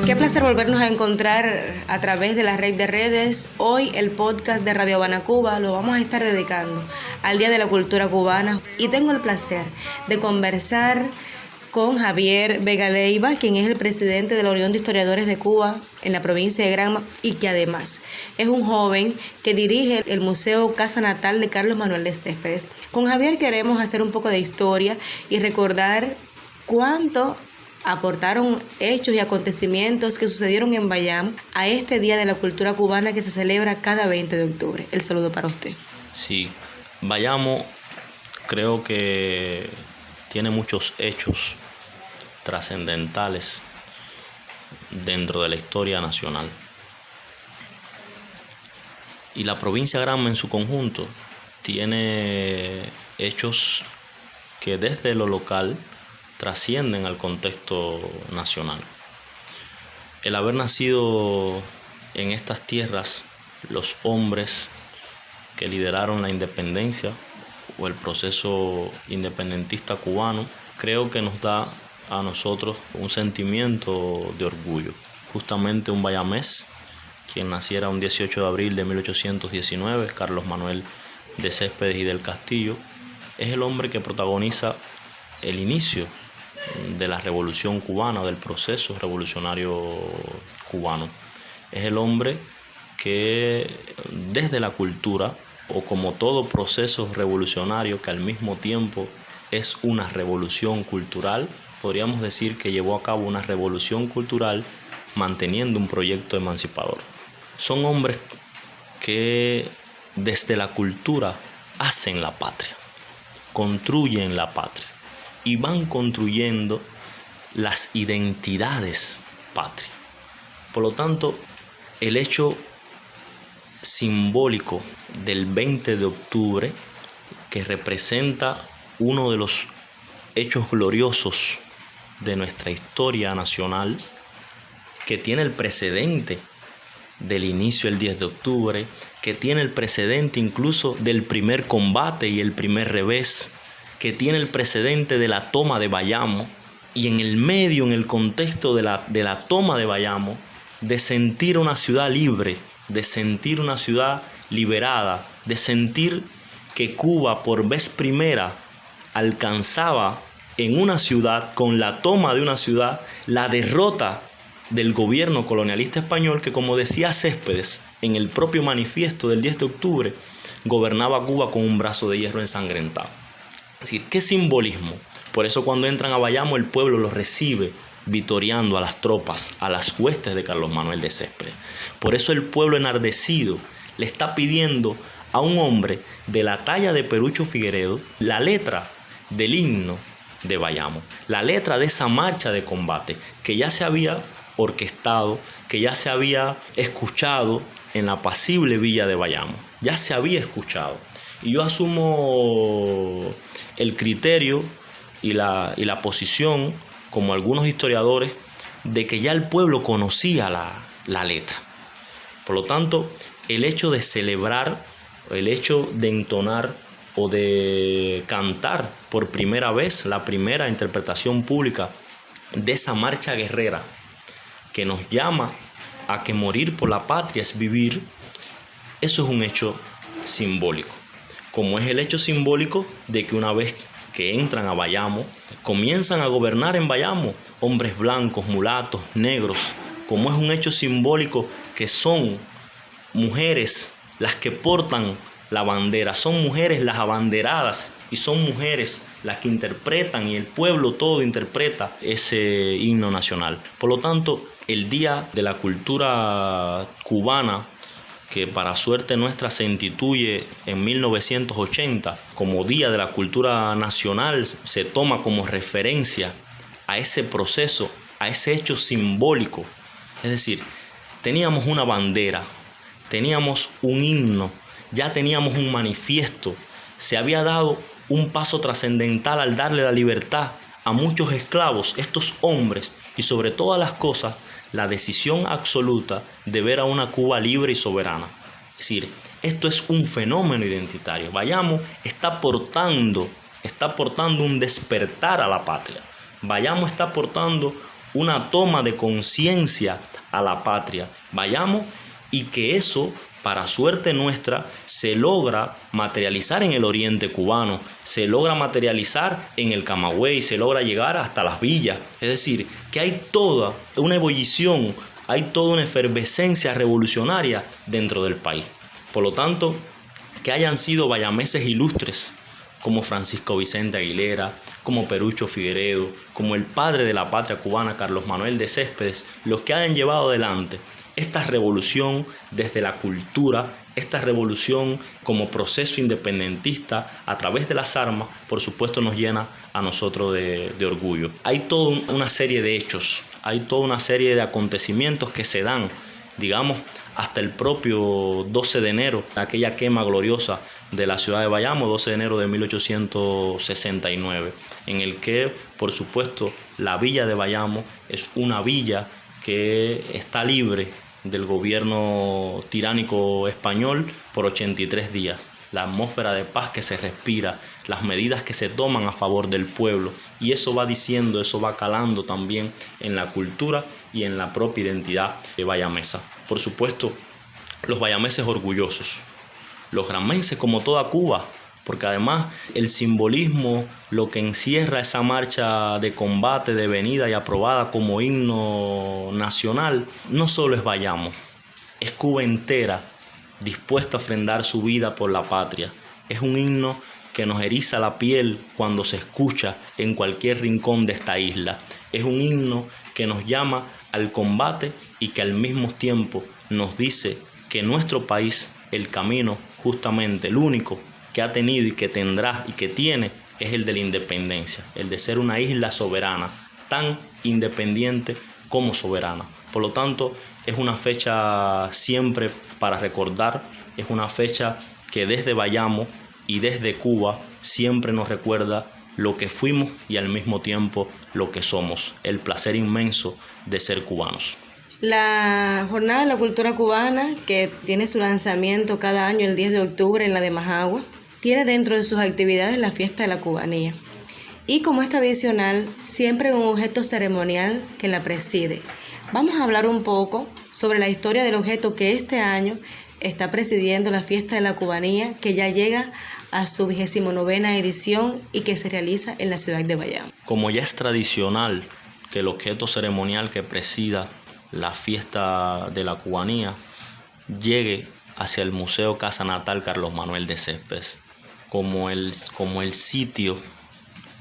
Qué placer volvernos a encontrar a través de la red de redes. Hoy el podcast de Radio Habana Cuba lo vamos a estar dedicando al Día de la Cultura Cubana y tengo el placer de conversar con Javier Vega Leiva, quien es el presidente de la Unión de Historiadores de Cuba en la provincia de Granma y que además es un joven que dirige el Museo Casa Natal de Carlos Manuel de Céspedes. Con Javier queremos hacer un poco de historia y recordar cuánto aportaron hechos y acontecimientos que sucedieron en Bayamo a este Día de la Cultura Cubana que se celebra cada 20 de octubre. El saludo para usted. Sí, Bayamo creo que tiene muchos hechos trascendentales dentro de la historia nacional. Y la provincia de Granma en su conjunto tiene hechos que desde lo local trascienden al contexto nacional. El haber nacido en estas tierras los hombres que lideraron la independencia o el proceso independentista cubano, creo que nos da a nosotros un sentimiento de orgullo. Justamente un bayamés, quien naciera un 18 de abril de 1819, Carlos Manuel de Céspedes y del Castillo, es el hombre que protagoniza el inicio de la revolución cubana, del proceso revolucionario cubano. Es el hombre que desde la cultura, o como todo proceso revolucionario que al mismo tiempo es una revolución cultural, podríamos decir que llevó a cabo una revolución cultural manteniendo un proyecto emancipador. Son hombres que desde la cultura hacen la patria, construyen la patria y van construyendo las identidades patrias. Por lo tanto, el hecho simbólico del 20 de octubre, que representa uno de los hechos gloriosos de nuestra historia nacional, que tiene el precedente del inicio del 10 de octubre, que tiene el precedente incluso del primer combate y el primer revés, que tiene el precedente de la toma de Bayamo, y en el medio, en el contexto de la toma de Bayamo, de sentir una ciudad libre, de sentir una ciudad liberada, de sentir que Cuba por vez primera alcanzaba en una ciudad, con la toma de una ciudad, la derrota del gobierno colonialista español que, como decía Céspedes en el propio manifiesto del 10 de octubre, gobernaba Cuba con un brazo de hierro ensangrentado. Es decir, ¿qué simbolismo? Por eso cuando entran a Bayamo el pueblo los recibe vitoreando a las tropas, a las huestes de Carlos Manuel de Céspedes. Por eso el pueblo enardecido le está pidiendo a un hombre de la talla de Perucho Figueredo la letra del himno de Bayamo, la letra de esa marcha de combate que ya se había orquestado, que ya se había escuchado en la apacible villa de Bayamo, ya se había escuchado. Y yo asumo el criterio y la posición, como algunos historiadores, de que ya el pueblo conocía la letra. Por lo tanto, el hecho de celebrar, el hecho de entonar o de cantar por primera vez la primera interpretación pública de esa marcha guerrera que nos llama a que morir por la patria es vivir, eso es un hecho simbólico. Como es el hecho simbólico de que una vez que entran a Bayamo, comienzan a gobernar en Bayamo hombres blancos, mulatos, negros, como es un hecho simbólico que son mujeres las que portan la bandera, son mujeres las abanderadas y son mujeres las que interpretan y el pueblo todo interpreta ese himno nacional. Por lo tanto, el Día de la Cultura Cubana, que para suerte nuestra se instituye en 1980 como Día de la Cultura Nacional, se toma como referencia a ese proceso, a ese hecho simbólico. Es decir, teníamos una bandera, teníamos un himno, ya teníamos un manifiesto, se había dado un paso trascendental al darle la libertad a muchos esclavos, estos hombres, y sobre todas las cosas, la decisión absoluta de ver a una Cuba libre y soberana. Es decir, esto es un fenómeno identitario. Bayamo está aportando un despertar a la patria. Bayamo está aportando una toma de conciencia a la patria. Vayamos, y que eso, para suerte nuestra, se logra materializar en el oriente cubano, se logra materializar en el Camagüey, se logra llegar hasta las villas. Es decir, que hay toda una ebullición, hay toda una efervescencia revolucionaria dentro del país. Por lo tanto, que hayan sido bayameses ilustres como Francisco Vicente Aguilera, como Perucho Figueredo, como el padre de la patria cubana, Carlos Manuel de Céspedes, los que hayan llevado adelante esta revolución desde la cultura, esta revolución como proceso independentista a través de las armas, por supuesto nos llena a nosotros de orgullo. Hay toda una serie de hechos, hay toda una serie de acontecimientos que se dan, digamos, hasta el propio 12 de enero, aquella quema gloriosa de la ciudad de Bayamo, 12 de enero de 1869, en el que, por supuesto, la villa de Bayamo es una villa que está libre del gobierno tiránico español por 83 días. La atmósfera de paz que se respira, las medidas que se toman a favor del pueblo, y eso va diciendo, eso va calando también en la cultura y en la propia identidad bayamesa. Por supuesto, los bayameses orgullosos, los granmenses como toda Cuba, porque además el simbolismo, lo que encierra esa marcha de combate, devenida y aprobada como himno nacional, no solo es Bayamo, es Cuba entera dispuesta a ofrendar su vida por la patria. Es un himno que nos eriza la piel cuando se escucha en cualquier rincón de esta isla. Es un himno que nos llama al combate y que al mismo tiempo nos dice que nuestro país, el camino justamente, el único que ha tenido y que tendrá y que tiene, es el de la independencia, el de ser una isla soberana, tan independiente como soberana. Por lo tanto, es una fecha siempre para recordar, es una fecha que desde Bayamo y desde Cuba siempre nos recuerda lo que fuimos y al mismo tiempo lo que somos, el placer inmenso de ser cubanos. La Jornada de la Cultura Cubana, que tiene su lanzamiento cada año el 10 de octubre en la de Majagua, tiene dentro de sus actividades la fiesta de la cubanía. Y como es tradicional, siempre hay un objeto ceremonial que la preside. Vamos a hablar un poco sobre la historia del objeto que este año está presidiendo la fiesta de la cubanía, que ya llega a su 29ª edición y que se realiza en la ciudad de Bayamo. Como ya es tradicional que el objeto ceremonial que presida la fiesta de la cubanía llegue hacia el Museo Casa Natal Carlos Manuel de Céspedes, como el sitio,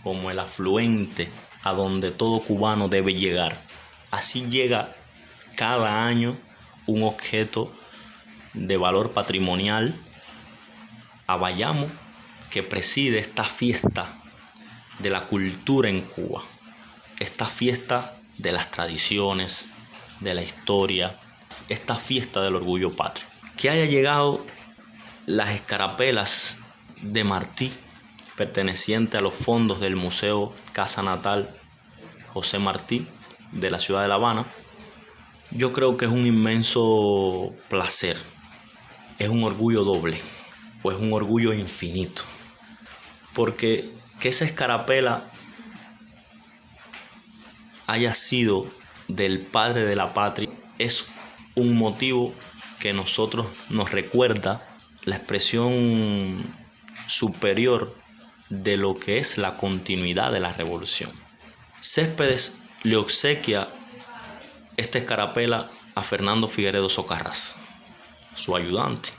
como el afluente a donde todo cubano debe llegar. Así llega cada año un objeto de valor patrimonial a Bayamo que preside esta fiesta de la cultura en Cuba, esta fiesta de las tradiciones, de la historia, esta fiesta del orgullo patrio. Que haya llegado las escarapelas de Martí, perteneciente a los fondos del Museo Casa Natal José Martí de la ciudad de La Habana, yo creo que es un inmenso placer, es un orgullo doble o es un orgullo infinito, porque que esa escarapela haya sido del padre de la patria es un motivo que nosotros nos recuerda la expresión superior de lo que es la continuidad de la revolución. Céspedes le obsequia esta escarapela a Fernando Figueredo Socarrás, su ayudante.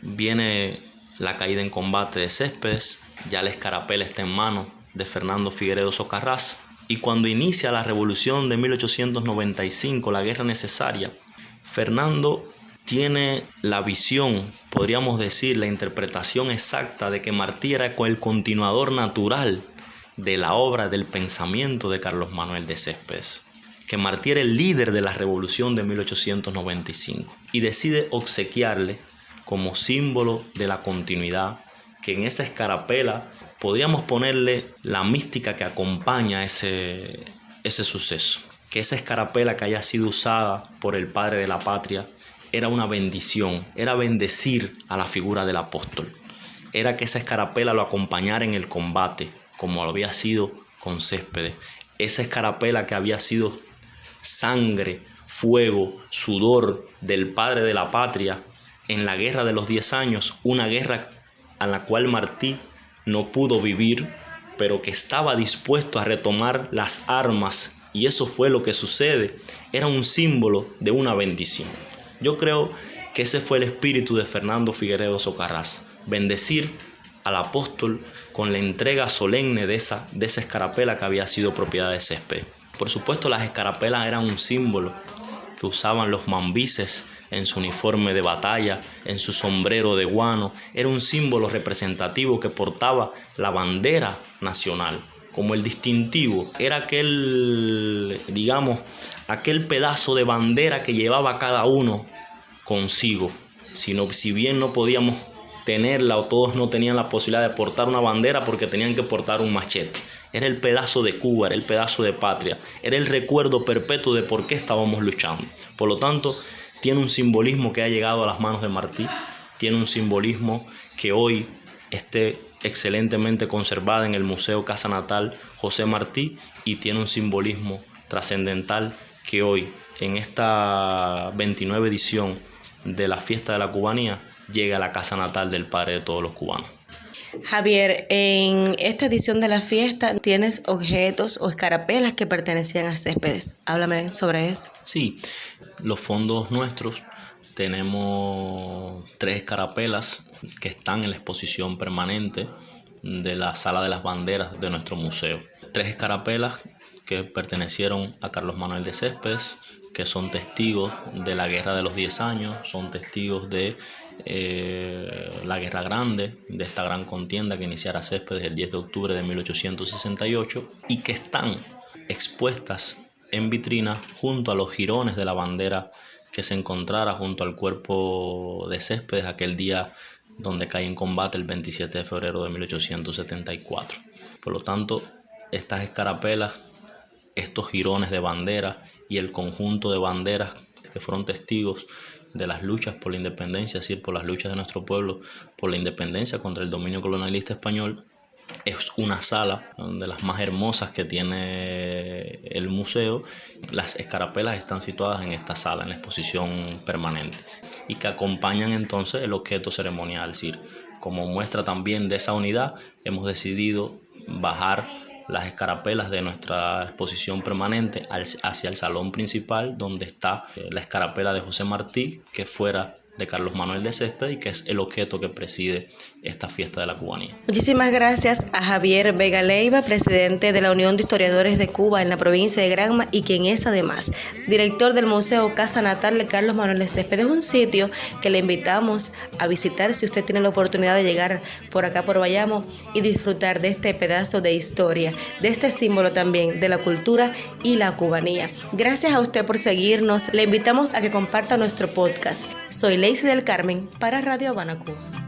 Viene la caída en combate de Céspedes, ya la escarapela está en manos de Fernando Figueredo Socarrás, y cuando inicia la revolución de 1895, la guerra necesaria, Fernando tiene la visión, podríamos decir, la interpretación exacta de que Martí era el continuador natural de la obra, del pensamiento de Carlos Manuel de Céspedes, que Martí era el líder de la revolución de 1895 y decide obsequiarle como símbolo de la continuidad, que en esa escarapela podríamos ponerle la mística que acompaña ese suceso, que esa escarapela que haya sido usada por el padre de la patria era una bendición, era bendecir a la figura del apóstol, era que esa escarapela lo acompañara en el combate, como lo había sido con Céspedes, esa escarapela que había sido sangre, fuego, sudor del padre de la patria en la guerra de los 10 años, una guerra a la cual Martí no pudo vivir, pero que estaba dispuesto a retomar las armas, y eso fue lo que sucede. Era un símbolo de una bendición. Yo creo que ese fue el espíritu de Fernando Figueredo Socarrás, bendecir al apóstol con la entrega solemne de esa escarapela que había sido propiedad de Céspedes. Por supuesto, las escarapelas eran un símbolo que usaban los mambises en su uniforme de batalla, en su sombrero de guano. Era un símbolo representativo que portaba la bandera nacional como el distintivo. Era aquel pedazo de bandera que llevaba cada uno consigo. Si bien no podíamos tenerla, o todos no tenían la posibilidad de portar una bandera porque tenían que portar un machete. Era el pedazo de Cuba, era el pedazo de patria, era el recuerdo perpetuo de por qué estábamos luchando. Por lo tanto, tiene un simbolismo que ha llegado a las manos de Martí, tiene un simbolismo que hoy esté excelentemente conservada en el Museo Casa Natal José Martí, y tiene un simbolismo trascendental que hoy, en esta 29 edición de la Fiesta de la Cubanía, llega a la casa natal del padre de todos los cubanos. Javier, en esta edición de la fiesta tienes objetos o escarapelas que pertenecían a Céspedes. Háblame sobre eso. Sí, los fondos nuestros tenemos 3 escarapelas que están en la exposición permanente de la Sala de las Banderas de nuestro museo. 3 escarapelas que pertenecieron a Carlos Manuel de Céspedes, que son testigos de la Guerra de los 10 años, son testigos de la Guerra Grande, de esta gran contienda que iniciara Céspedes el 10 de octubre de 1868, y que están expuestas en vitrina junto a los jirones de la bandera que se encontrara junto al cuerpo de Céspedes aquel día donde cae en combate el 27 de febrero de 1874. Por lo tanto, estas escarapelas, estos jirones de bandera y el conjunto de banderas que fueron testigos de las luchas por la independencia, es decir, por las luchas de nuestro pueblo por la independencia contra el dominio colonialista español, es una sala de las más hermosas que tiene el museo. Las escarapelas están situadas en esta sala, en la exposición permanente, y que acompañan entonces el objeto ceremonial. Es decir, como muestra también de esa unidad, hemos decidido bajar las escarapelas de nuestra exposición permanente hacia el salón principal, donde está la escarapela de José Martí, que fuera de Carlos Manuel de Céspedes, y que es el objeto que preside esta fiesta de la cubanía. Muchísimas gracias a Javier Vega Leiva, presidente de la Unión de Historiadores de Cuba en la provincia de Granma, y quien es además director del Museo Casa Natal de Carlos Manuel de Céspedes, un sitio que le invitamos a visitar si usted tiene la oportunidad de llegar por acá por Bayamo y disfrutar de este pedazo de historia, de este símbolo también de la cultura y la cubanía. Gracias a usted por seguirnos, le invitamos a que comparta nuestro podcast. Soy Lacey del Carmen para Radio Habana, Cuba.